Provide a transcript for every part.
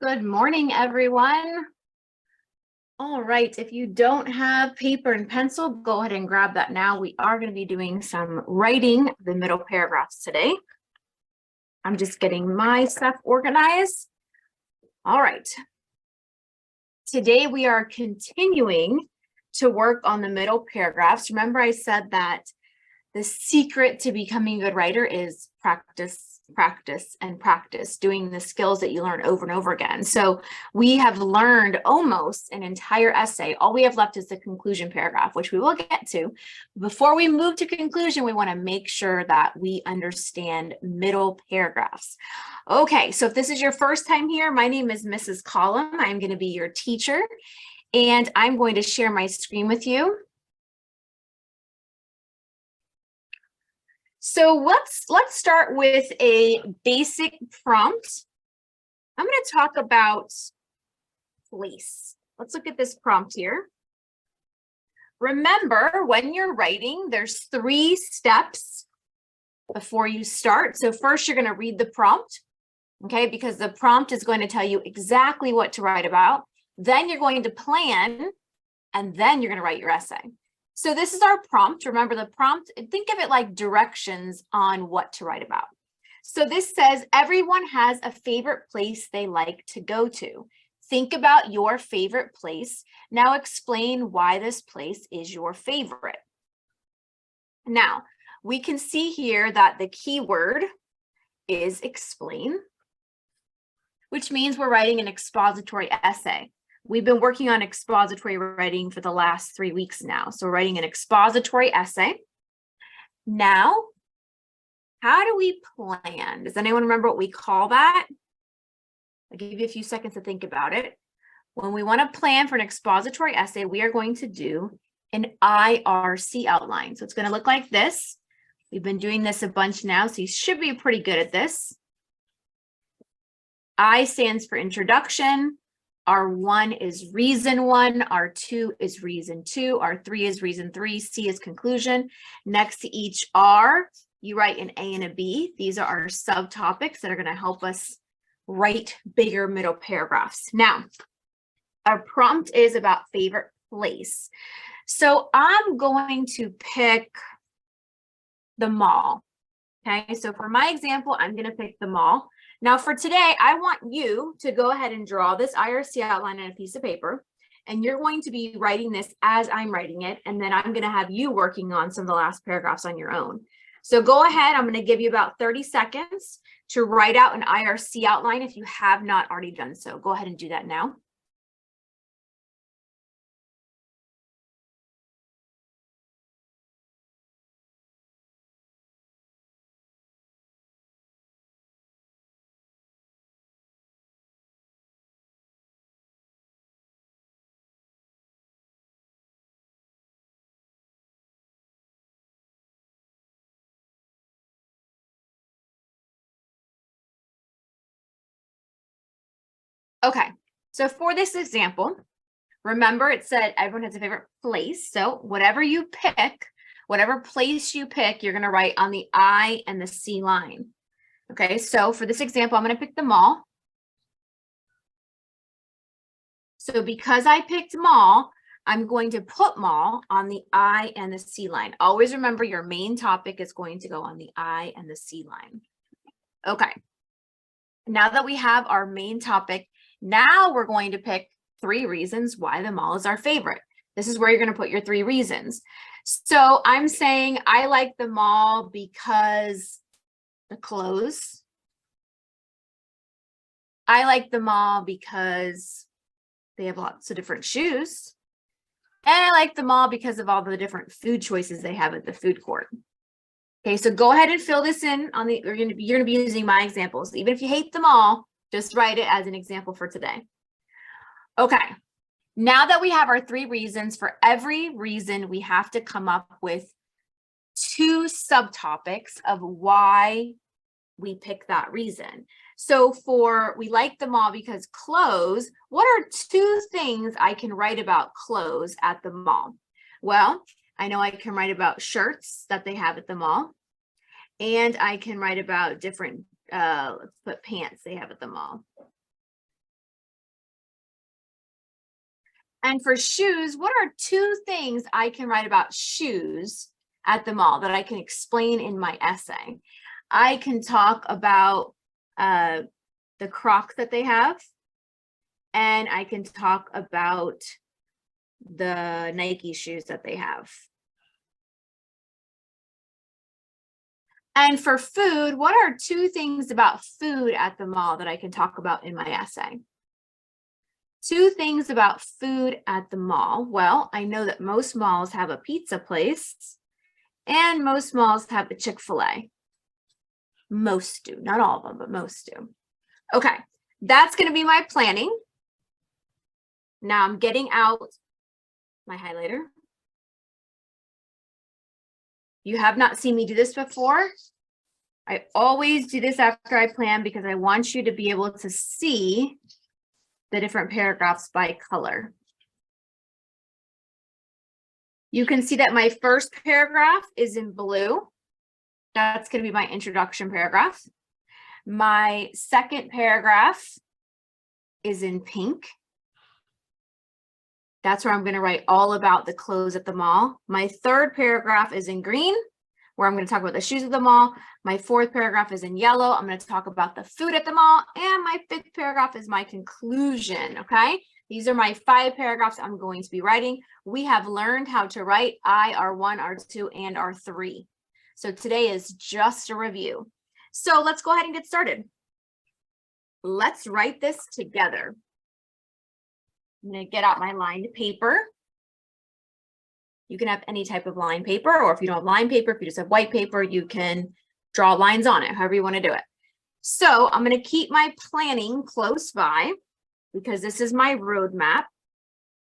Good morning, everyone. All right, if you don't have paper and pencil, go ahead and grab that now. We are going to be doing some writing the middle paragraphs today. I'm just getting my stuff organized. All right. Today we are continuing to work on the middle paragraphs. Remember, I said that the secret to becoming a good writer is practice, practice, and practice, doing the skills that you learn over and over again. So we have learned almost an entire essay. All we have left is the conclusion paragraph, which we will get to. Before we move to conclusion, we want to make sure that we understand middle paragraphs. Okay, so if this is your first time here, my name is Mrs. Collum. I'm going to be your teacher, and I'm going to share my screen with you. So let's start with a basic prompt. I'm going to talk about place. Let's look at this prompt here. Remember, when you're writing, there's 3 steps before you start. So first, you're going to read the prompt, okay, because the prompt is going to tell you exactly what to write about. Then you're going to plan, and then you're going to write your essay. So this is our prompt. Remember the prompt, think of it like directions on what to write about. So this says, everyone has a favorite place they like to go to. Think about your favorite place. Now explain why this place is your favorite. Now, we can see here that the key word is explain, which means we're writing an expository essay. We've been working on expository writing for the last 3 weeks now. So we're writing an expository essay. Now, how do we plan? Does anyone remember what we call that? I'll give you a few seconds to think about it. When we want to plan for an expository essay, we are going to do an IRC outline. So it's going to look like this. We've been doing this a bunch now, so you should be pretty good at this. I stands for introduction. R1 is reason 1, R2 is reason 2, R3 is reason 3, C is conclusion. Next to each R, you write an A and a B. These are our subtopics that are going to help us write bigger middle paragraphs. Now, our prompt is about favorite place. So I'm going to pick the mall. Okay, so for my example, I'm going to pick the mall. Now for today, I want you to go ahead and draw this IRC outline on a piece of paper, and you're going to be writing this as I'm writing it, and then I'm going to have you working on some of the last paragraphs on your own. So go ahead, I'm going to give you about 30 seconds to write out an IRC outline if you have not already done so. Go ahead and do that now. Okay, so for this example, remember it said everyone has a favorite place. So whatever you pick, whatever place you pick, you're going to write on the I and the C line. Okay, so for this example, I'm going to pick the mall. So because I picked mall, I'm going to put mall on the I and the C line. Always remember your main topic is going to go on the I and the C line. Okay, now that we have our main topic, now we're going to pick 3 reasons why the mall is our favorite. This is where you're going to put your 3 reasons. So I'm saying I like the mall because the clothes. I like the mall because they have lots of different shoes. And I like the mall because of all the different food choices they have at the food court. Okay, so go ahead and fill this in on the, you're gonna be using my examples. Even if you hate them all, just write it as an example for today. Okay, now that we have our 3 reasons, for every reason, we have to come up with 2 subtopics of why we pick that reason. So for we like the mall because clothes, what are 2 things I can write about clothes at the mall? Well, I know I can write about shirts that they have at the mall, and I can write about different, let's put pants they have at the mall. And for shoes, what are 2 things I can write about shoes at the mall that I can explain in my essay? I can talk about the Crocs that they have, and I can talk about the Nike shoes that they have. And for food, what are 2 things about food at the mall that I can talk about in my essay? 2 things about food at the mall. Well, I know that most malls have a pizza place and most malls have a Chick-fil-A. Most do, not all of them, but most do. Okay, that's going to be my planning. Now I'm getting out my highlighter. You have not seen me do this before. I always do this after I plan because I want you to be able to see the different paragraphs by color. You can see that my first paragraph is in blue. That's going to be my introduction paragraph. My second paragraph is in pink. That's where I'm going to write all about the clothes at the mall. My third paragraph is in green, where I'm going to talk about the shoes at the mall. My fourth paragraph is in yellow. I'm going to talk about the food at the mall. And my fifth paragraph is my conclusion, okay? These are my 5 paragraphs I'm going to be writing. We have learned how to write I, R1, R2, and R3. So today is just a review. So let's go ahead and get started. Let's write this together. I'm going to get out my lined paper. You can have any type of lined paper, or if you don't have lined paper, if you just have white paper, you can draw lines on it, however you want to do it. So I'm going to keep my planning close by because this is my roadmap.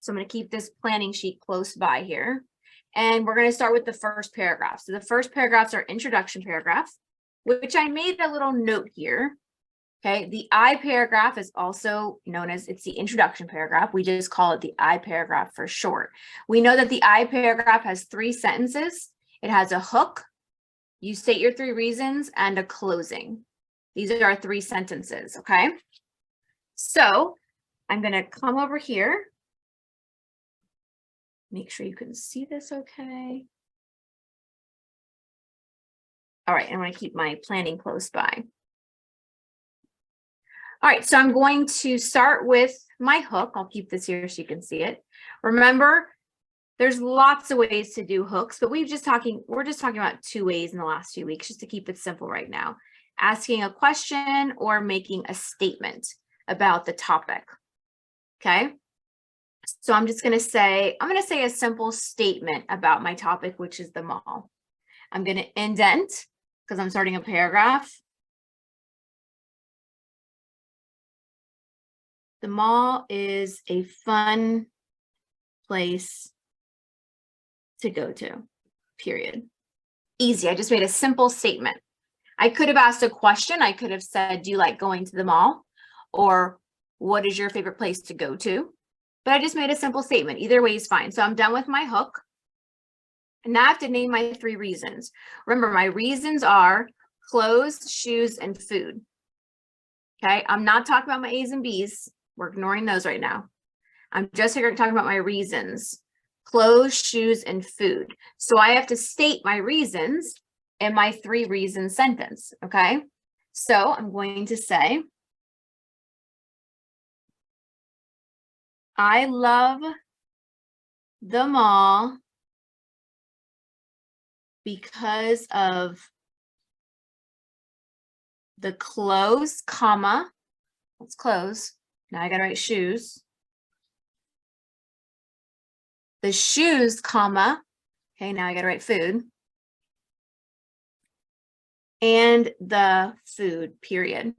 So I'm going to keep this planning sheet close by here. And we're going to start with the first paragraph. So the first paragraphs are introduction paragraph, which I made a little note here. Okay, the I paragraph is also known as, it's the introduction paragraph. We just call it the I paragraph for short. We know that the I paragraph has 3 sentences. It has a hook, you state your 3 reasons, and a closing. These are our 3 sentences, okay? So I'm going to come over here. Make sure you can see this okay. All right, I'm going to keep my planning close by. All right, so I'm going to start with my hook. I'll keep this here so you can see it. Remember, there's lots of ways to do hooks, but we're just talking about 2 ways in the last few weeks, just to keep it simple right now. Asking a question or making a statement about the topic. Okay. So I'm going to say a simple statement about my topic, which is the mall. I'm going to indent because I'm starting a paragraph. The mall is a fun place to go to, period. Easy. I just made a simple statement. I could have asked a question. I could have said, do you like going to the mall? Or what is your favorite place to go to? But I just made a simple statement. Either way is fine. So I'm done with my hook. And now I have to name my 3 reasons. Remember, my reasons are clothes, shoes, and food. Okay, I'm not talking about my A's and B's. We're ignoring those right now. I'm just here talking about my reasons, clothes, shoes, and food. So I have to state my reasons in my 3 reason sentence, okay? So I'm going to say, I love the mall because of the clothes, comma, let's close. Now I got to write shoes. The shoes, comma. Okay, now I got to write food. And the food, period.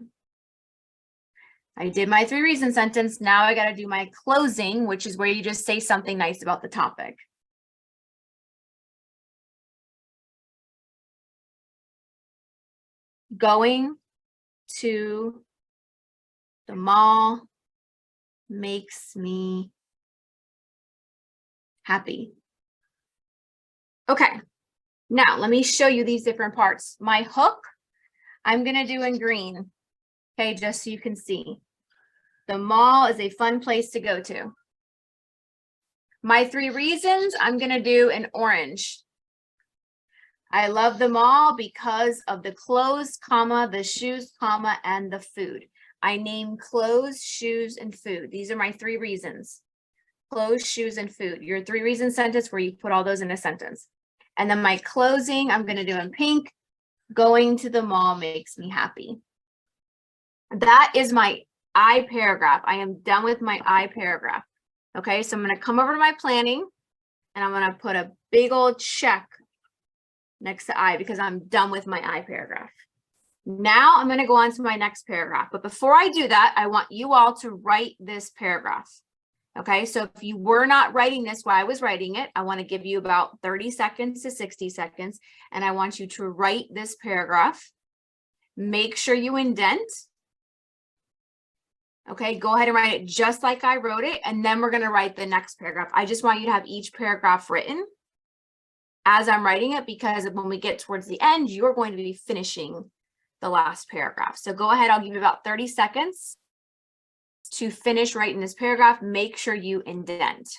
I did my 3 reason sentence. Now I got to do my closing, which is where you just say something nice about the topic. Going to the mall makes me happy. Okay, now let me show you these different parts. My hook, I'm going to do in green, okay, just so you can see. The mall is a fun place to go to. My 3 reasons, I'm going to do an orange. I love them all because of the clothes, comma, the shoes, comma, and the food. I name clothes, shoes, and food. These are my 3 reasons. Clothes, shoes, and food. Your 3 reason sentence where you put all those in a sentence. And then my closing, I'm going to do in pink. Going to the mall makes me happy. That is my I paragraph. I am done with my I paragraph. Okay, so I'm going to come over to my planning and I'm going to put a big old check next to I because I'm done with my I paragraph. Now I'm going to go on to my next paragraph. But before I do that, I want you all to write this paragraph. Okay, so if you were not writing this while I was writing it, I want to give you about 30 seconds to 60 seconds. And I want you to write this paragraph. Make sure you indent. Okay, go ahead and write it just like I wrote it. And then we're going to write the next paragraph. I just want you to have each paragraph written as I'm writing it, because when we get towards the end, you're going to be finishing the last paragraph. So go ahead, I'll give you about 30 seconds to finish writing this paragraph. Make sure you indent.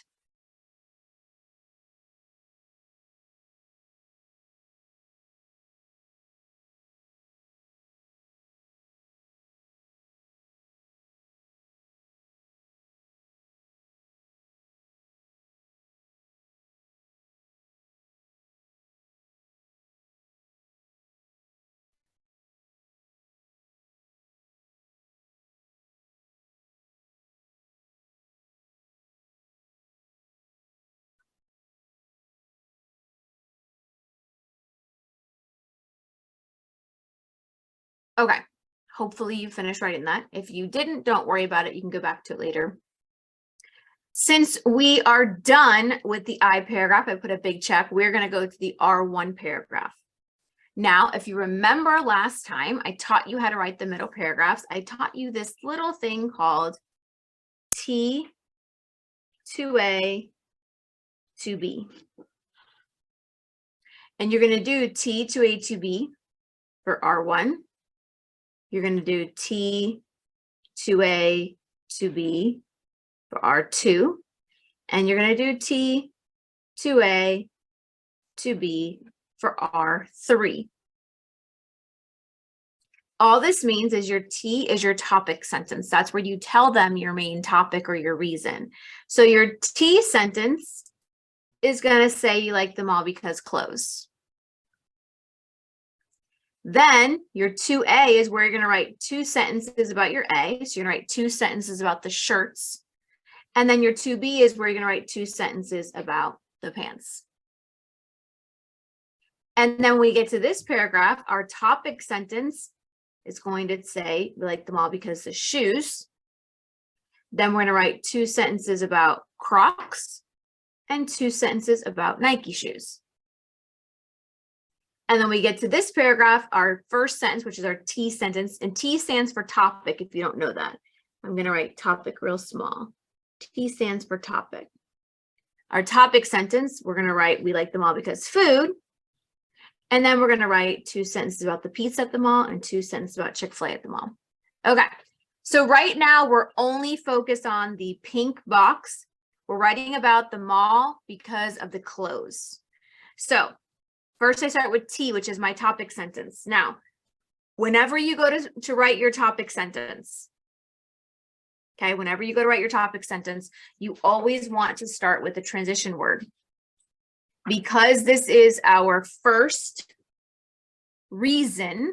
Okay, hopefully you finished writing that. If you didn't, don't worry about it. You can go back to it later. Since we are done with the I paragraph, I put a big check. We're going to go to the R1 paragraph. Now, if you remember last time, I taught you how to write the middle paragraphs. I taught you this little thing called T to A to B. And you're going to do T to A to B for R1. You're going to do T to A to B for R2. And you're going to do T to A to B for R3. All this means is your T is your topic sentence. That's where you tell them your main topic or your reason. So your T sentence is going to say you like them all because clothes. Then your 2A is where you're going to write 2 sentences about your A. So you're going to write 2 sentences about the shirts. And then your 2B is where you're going to write 2 sentences about the pants. And then when we get to this paragraph, our topic sentence is going to say we like them all because the shoes. Then we're going to write 2 sentences about Crocs and 2 sentences about Nike shoes. And then we get to this paragraph, our first sentence, which is our T sentence, and T stands for topic, if you don't know that. I'm going to write topic real small. T stands for topic. Our topic sentence, we're going to write, we like them all because food. And then we're going to write 2 sentences about the pizza at the mall and 2 sentences about Chick-fil-A at the mall. Okay, so right now we're only focused on the pink box. We're writing about the mall because of the clothes. So first I start with T, which is my topic sentence. Now, whenever you go to write your topic sentence, okay, whenever you go to write your topic sentence, you always want to start with a transition word. Because this is our first reason,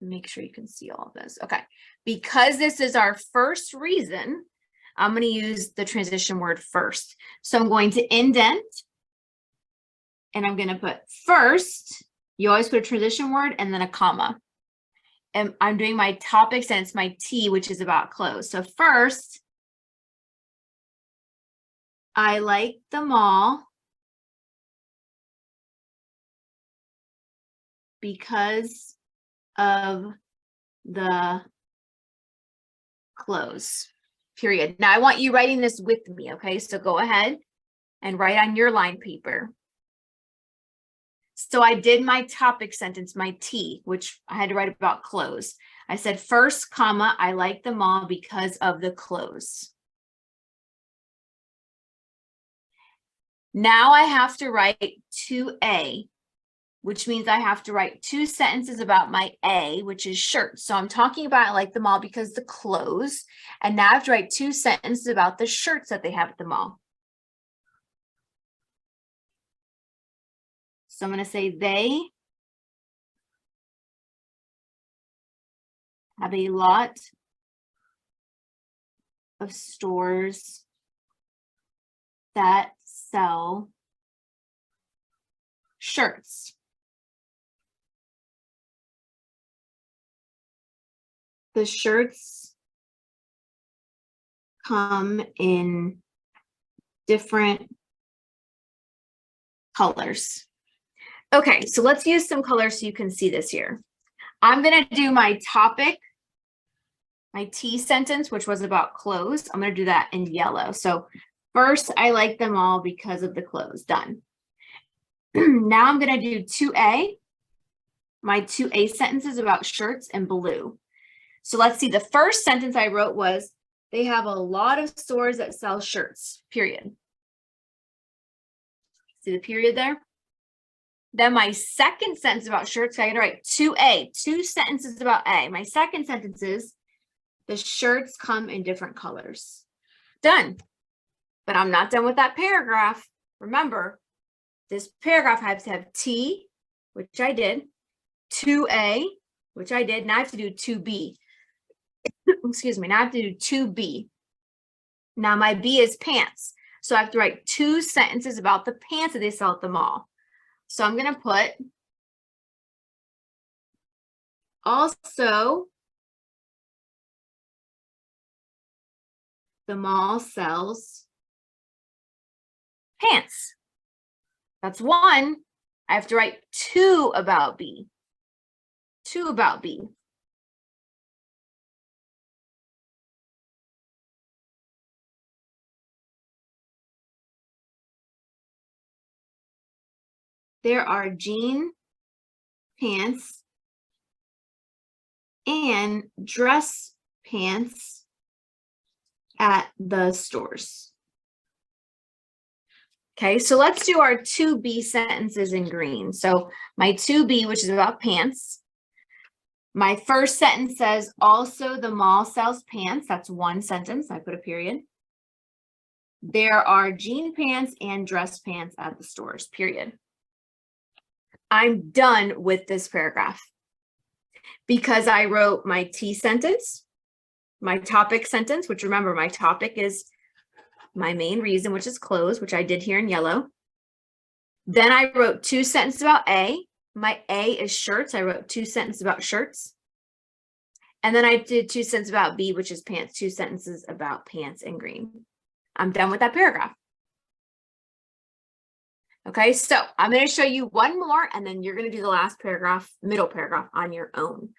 make sure you can see all of this. Okay, because this is our first reason, I'm going to use the transition word first. So I'm going to indent, and I'm going to put first. You always put a transition word and then a comma. And I'm doing my topic sentence, my T, which is about clothes. So first, I like the mall because of the clothes, period. Now I want you writing this with me, okay? So go ahead and write on your line paper. So I did my topic sentence, my T, which I had to write about clothes. I said first, comma, I like the mall because of the clothes. Now I have to write 2A, which means I have to write 2 sentences about my A, which is shirts. So I'm talking about I like the mall because the clothes. And now I have to write 2 sentences about the shirts that they have at the mall. So I'm going to say they have a lot of stores that sell shirts. The shirts come in different colors. Okay, so let's use some colors so you can see this here. I'm going to do my topic, my T sentence, which was about clothes. I'm going to do that in yellow. So first, I like them all because of the clothes. Done. Now I'm going to do 2A. My 2A sentence is about shirts in blue. So let's see. The first sentence I wrote was, they have a lot of stores that sell shirts, period. See the period there? Then my second sentence about shirts, I got to write 2A, 2 sentences about A. My second sentence is, the shirts come in different colors. Done. But I'm not done with that paragraph. Remember, this paragraph has to have T, which I did, 2A, which I did. Now I have to do 2B. Excuse me. Now I have to do 2B. Now my B is pants. So I have to write 2 sentences about the pants that they sell at the mall. So I'm going to put also the mall sells pants. That's 1. I have to write 2 about B. 2 about B. There are jean pants and dress pants at the stores. Okay, so let's do our 2B sentences in green. So my 2B, which is about pants. My first sentence says, also the mall sells pants. That's 1 sentence. I put a period. There are jean pants and dress pants at the stores, period. I'm done with this paragraph because I wrote my T sentence, my topic sentence, which remember my topic is my main reason, which is clothes, which I did here in yellow. Then I wrote 2 sentences about A. My A is shirts. I wrote 2 sentences about shirts. And then I did 2 sentences about B, which is pants, 2 sentences about pants in green. I'm done with that paragraph. Okay, so I'm going to show you one more, and then you're going to do the last paragraph, middle paragraph on your own.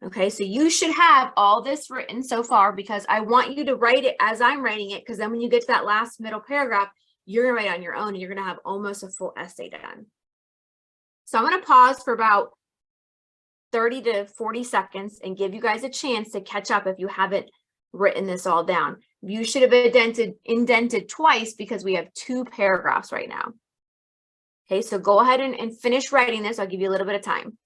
Okay, so you should have all this written so far because I want you to write it as I'm writing it, because then when you get to that last middle paragraph, you're going to write on your own, and you're going to have almost a full essay done. So I'm going to pause for about 30 to 40 seconds and give you guys a chance to catch up if you haven't written this all down. You should have indented twice because we have 2 paragraphs right now. Okay, so go ahead and finish writing this. I'll give you a little bit of time.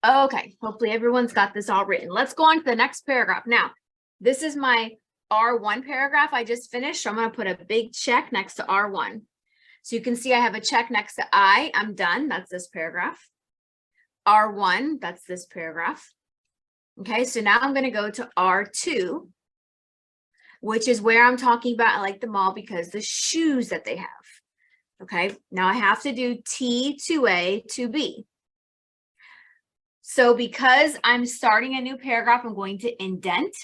Okay, hopefully everyone's got this all written. Let's go on to the next paragraph. Now, this is my R1 paragraph I just finished. So I'm going to put a big check next to R1. So you can see I have a check next to I. I'm done. That's this paragraph. R1, that's this paragraph. Okay, so now I'm going to go to R2, which is where I'm talking about I like the mall because the shoes that they have. Okay, now I have to do T to A to B. So because I'm starting a new paragraph, I'm going to indent.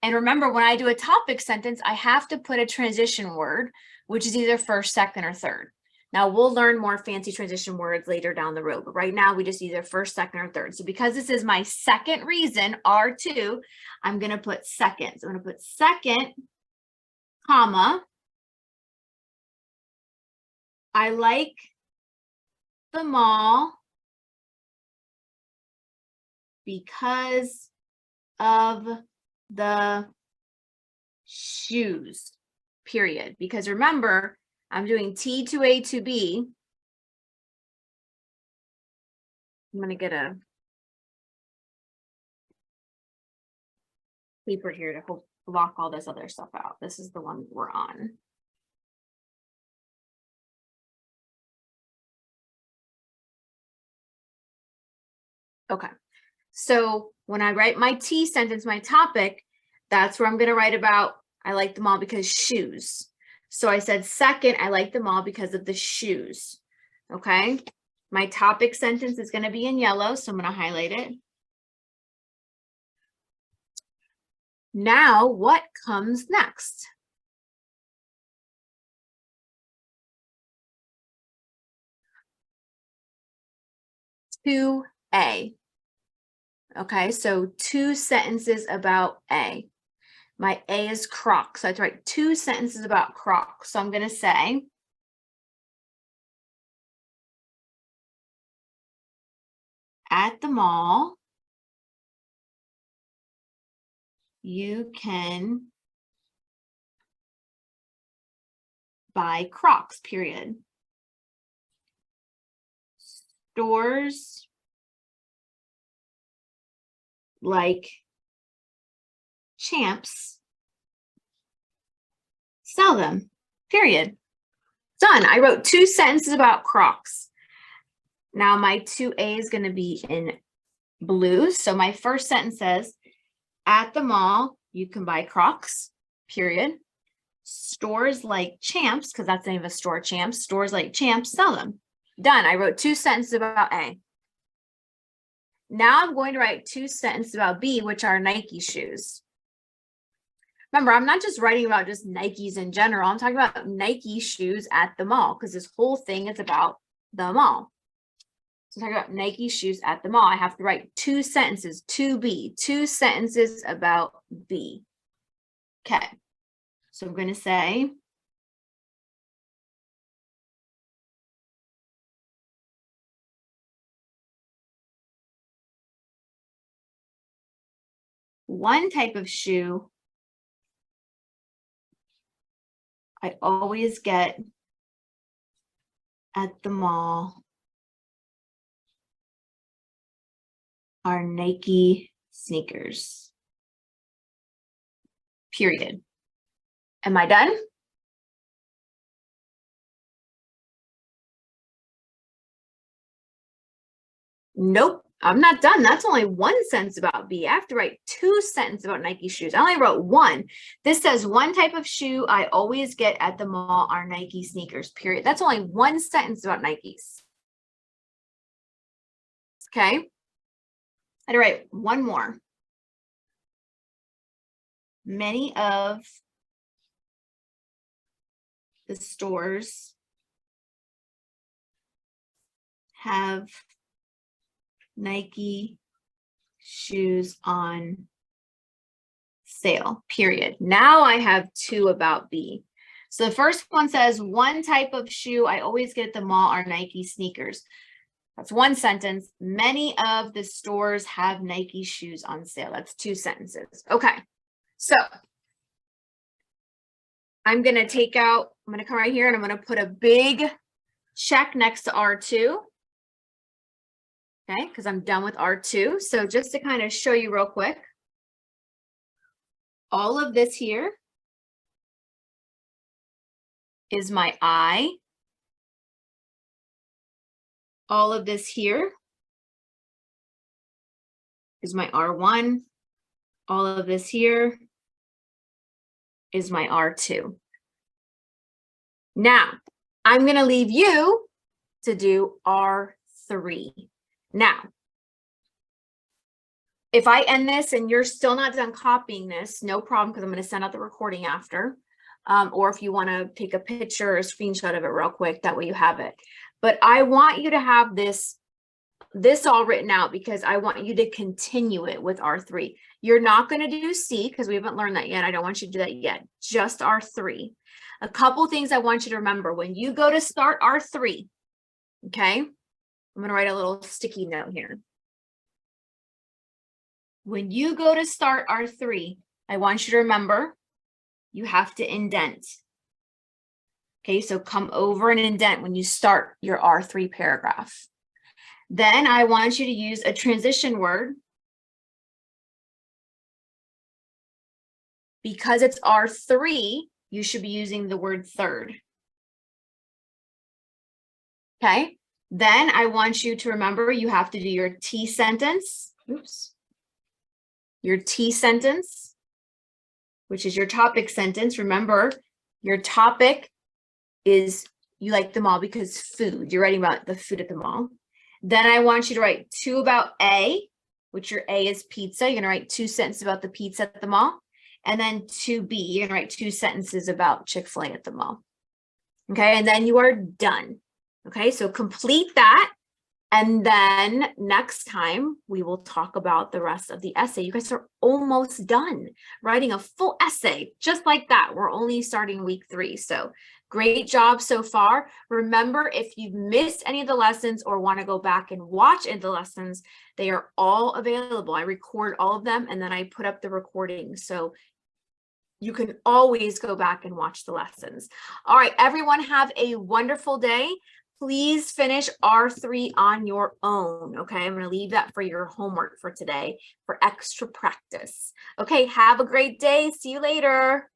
And remember, when I do a topic sentence, I have to put a transition word, which is either first, second, or third. Now, we'll learn more fancy transition words later down the road, but right now we just either first, second, or third. So because this is my second reason, R2, I'm going to put second. So I'm going to put second, comma, I like the mall because of the shoes, period. Because remember, I'm doing T to A to B. I'm going to get a paper here to block all this other stuff out. This is the one we're on. Okay, so when I write my T sentence, my topic, that's where I'm going to write about, I like them all because shoes. So I said second, I like them all because of the shoes. Okay, my topic sentence is going to be in yellow, so I'm going to highlight it. Now, what comes next? To A. Okay, so 2 sentences about A. My A is Crocs. So I have to write 2 sentences about Crocs. So I'm going to say, at the mall, you can buy Crocs, period. Stores like Champs sell them, period. Done. I wrote 2 sentences about Crocs. Now my 2A is going to be in blue. So my first sentence says, at the mall, you can buy Crocs, period. Stores like Champs, because that's the name of a store, Champs, stores like Champs sell them. Done. I wrote 2 sentences about A. Now I'm going to write 2 sentences about B, which are Nike shoes. Remember, I'm not just writing about just Nikes in general. I'm talking about Nike shoes at the mall because this whole thing is about the mall. So I'm talking about Nike shoes at the mall. I have to write 2 sentences to B, 2 sentences about B. Okay. So I'm going to say, one type of shoe I always get at the mall are Nike sneakers, period. Am I done? Nope, I'm not done. That's only 1 sentence about B. I have to write 2 sentences about Nike shoes. I only wrote 1. This says one type of shoe I always get at the mall are Nike sneakers, period. That's only 1 sentence about Nikes. Okay. I had to write 1 more. Many of the stores have Nike shoes on sale, period. Now I have 2 about B. So the first one says one type of shoe I always get at the mall are Nike sneakers. That's 1 sentence. Many of the stores have Nike shoes on sale. That's 2 sentences. Okay. So I'm going to come right here and I'm going to put a big check next to R2. Okay, because I'm done with R2. So just to kind of show you real quick, all of this here is my I. All of this here is my R1. All of this here is my R2. Now, I'm going to leave you to do R3. Now, if I end this and you're still not done copying this, no problem, because I'm going to send out the recording after. Or if you want to take a picture or a screenshot of it real quick, that way you have it. But I want you to have this all written out because I want you to continue it with R3. You're not going to do C because we haven't learned that yet. I don't want you to do that yet. Just R3. A couple things I want you to remember when you go to start R3. Okay. I'm going to write a little sticky note here. When you go to start R3, I want you to remember you have to indent. Okay, so come over and indent when you start your R3 paragraph. Then I want you to use a transition word. Because it's R3, you should be using the word third. Okay, then I want you to remember you have to do your T sentence. Oops. Your T sentence, which is your topic sentence. Remember, your topic is you like the mall because food. You're writing about the food at the mall. Then I want you to write 2 about A, which your A is pizza. You're going to write 2 sentences about the pizza at the mall. And then 2B, you're going to write 2 sentences about Chick-fil-A at the mall. Okay, and then you are done. Okay, so complete that. And then next time we will talk about the rest of the essay. You guys are almost done writing a full essay just like that. We're only starting week 3. So great job so far. Remember, if you've missed any of the lessons or want to go back and watch any of the lessons, they are all available. I record all of them and then I put up the recording. So you can always go back and watch the lessons. All right, everyone have a wonderful day. Please finish R3 on your own, okay? I'm going to leave that for your homework for today for extra practice. Okay, have a great day. See you later.